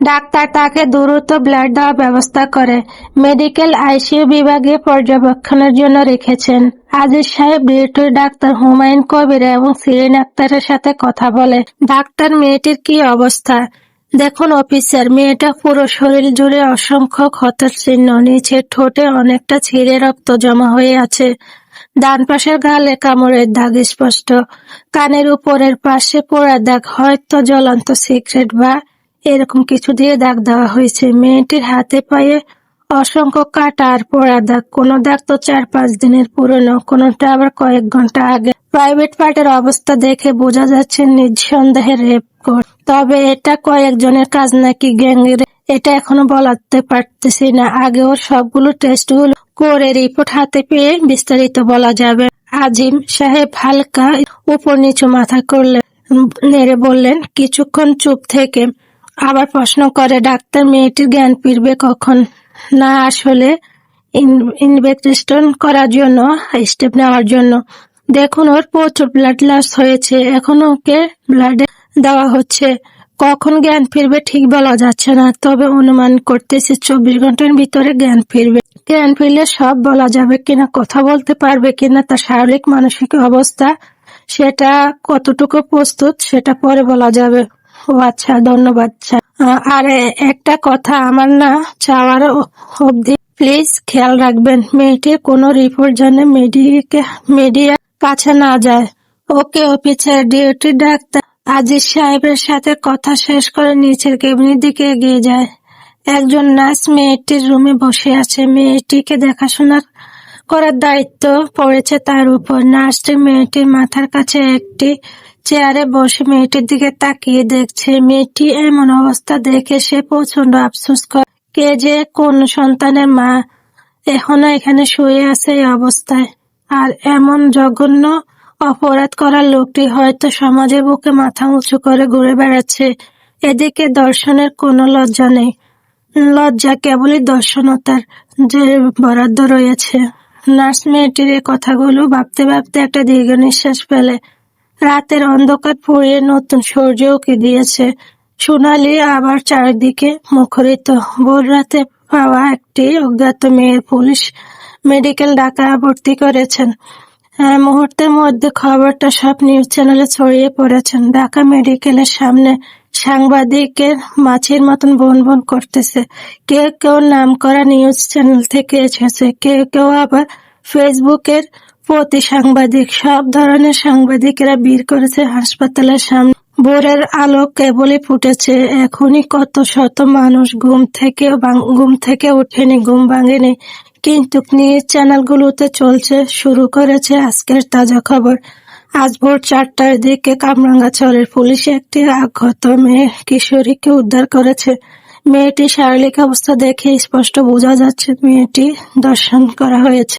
Doctor তাকে দ্রুত blood দেওয়ার ব্যবস্থা করে মেডিকেল আইসিইউ বিভাগে পর্যবেক্ষণের জন্য রেখেছেন। আজিজ সাহেব ডিউটির ডাক্তার হুমায়ুন কবির এবং শিরিন আক্তারের সাথে কথা বলে। ডাক্তার, মেয়েটির কি অবস্থা? দেখুন অফিসার, মেয়েটা পুরো শরীর জুড়ে অসংখ্য ক্ষতের চিহ্ন, নিচের ঠোঁটে অনেকটা ছিঁড়ে রক্ত জমা হয়ে আছে। ডান পাশের গালে কামড়ের দাগ স্পষ্ট, কানের উপরের পাশে পোড়া দাগ, হয়তো জ্বলন্ত সিগারেট বা এরকম কিছু দিয়ে দাগ দেওয়া হয়েছে। মেয়েটির হাতে পায়ে অসংখ্য কাটা আর পোড়া দাগ, কোনো দাগ তো 4-5 দিনের পুরনো, কোনোটা আবার কয়েক ঘন্টা আগে। প্রাইভেট পার্টের অবস্থা দেখে বোঝা যাচ্ছে নিঃসন্দেহে রেপ কোড। তবে এটা কয়েকজনের কাজ নাকি গ্যাংয়ের, এটা এখনো বলাতে পারতেছি না। আগে ওর সবগুলো টেস্টগুলো করে রিপোর্ট হাতে পেয়ে বিস্তারিত বলা যাবে। আজিম সাহেব হালকা উপর নিচু মাথা করলেন, নেড়ে বললেন, কিছুক্ষণ চুপ থেকে আবার প্রশ্ন করে, ডাক্তার, মেয়েটির জ্ঞান ফিরবে কখন? না, আসলে ইনভেস্টিগেশন করার জন্য, স্টেপ নেওয়ার জন্য। দেখুন, ওর প্রচুর ব্লাড লস হয়েছে, এখন ওকে ব্লাড দেওয়া হচ্ছে। কখন জ্ঞান ফিরবে ঠিক বলা যাচ্ছে না, তবে অনুমান করতেছি 24 ঘন্টার ভিতরে জ্ঞান ফিরবে। জ্ঞান ফিরলে সব বলা যাবে কিনা, কথা বলতে পারবে কিনা, তার শারীরিক মানসিক অবস্থা সেটা কতটুকু প্রস্তুত সেটা পরে বলা যাবে। ও আচ্ছা, ধন্যবাদ স্যার। আর একটা কথা, আমার না চাওয়ার অবধি প্লিজ খেয়াল রাখবেন, মেয়েটির কোনো রিপোর্ট যেন মিডিয়ার কাছে না যায়। Okay officer. Duty doctor Aziz সাহেবের সাথে কথা শেষ করে নিচের কেবিনের দিকে এগিয়ে যায়। একজন নার্স মেয়েটির রুমে বসে আছে, মেয়েটিকে দেখাশোনা করার দায়িত্ব পড়েছে তার উপর। নার্সটি মেয়েটির মাথার কাছে একটি চেয়ারে বসে মেয়েটির দিকে তাকিয়ে দেখছে। মেয়েটি এমন অবস্থা দেখে সে প্রচন্ড আফসোস করে, কে যে কোন সন্তানের মা এখনো এখানে শুয়ে আছে এই অবস্থায়। আর এমন জঘন্য অপরাধ করার লোকটি হয়তো সমাজের বুকে মাথা উঁচু করে ঘুরে বেড়াচ্ছে। এদিকে দর্শনের কোনো লজ্জা নেই, লজ্জা কেবলই দর্শনতার যে বরাদ্দ রয়েছে। নার্স মেয়েটির এ কথাগুলো ভাবতে ভাবতে একটা দীর্ঘ নিঃশ্বাস ফেলে। রাতের অন্ধকার ফুরিয়ে নতুন সূর্য উঁকি দিয়েছে, সোনালি আবার চারিদিকে মুখরিত। ভোর রাতে পাওয়া একটি অজ্ঞাত মেয়ের পুলিশ মেডিকেল ঢাকায় ভর্তি করেছেন। মুহূর্তের মধ্যে খবরটা সব নিউজ চ্যানেলে ছড়িয়ে পড়েছেন। ঢাকা মেডিকেলের সামনে সাংবাদিকের মাছির মতন বনবন করতেছে। কেউ কেউ নামকরা নিউজ চ্যানেল থেকে এসেছে, কেউ কেউ আবার ফেসবুকের প্রতি সাংবাদিক। সব ধরনের সাংবাদিকেরা ভিড় করেছে হাসপাতালের সামনে। ভোরের আলো কেবলই ফুটেছে, এখনই কত শত মানুষ ঘুম থেকে ওঠেনি, ঘুম ভাঙেনি, কিন্তু নিউজ চ্যানেলগুলোতে শুরু করেছে আজকের তাজা খবর। আজ ভোর 4টার দিকে কামরাঙ্গাচরের পুলিশ একটি আহত মেয়ে কিশোরীকে উদ্ধার করেছে। মেয়েটির শারীরিক অবস্থা দেখে স্পষ্ট বোঝা যাচ্ছে মেয়েটি ধর্ষণ করা হয়েছে।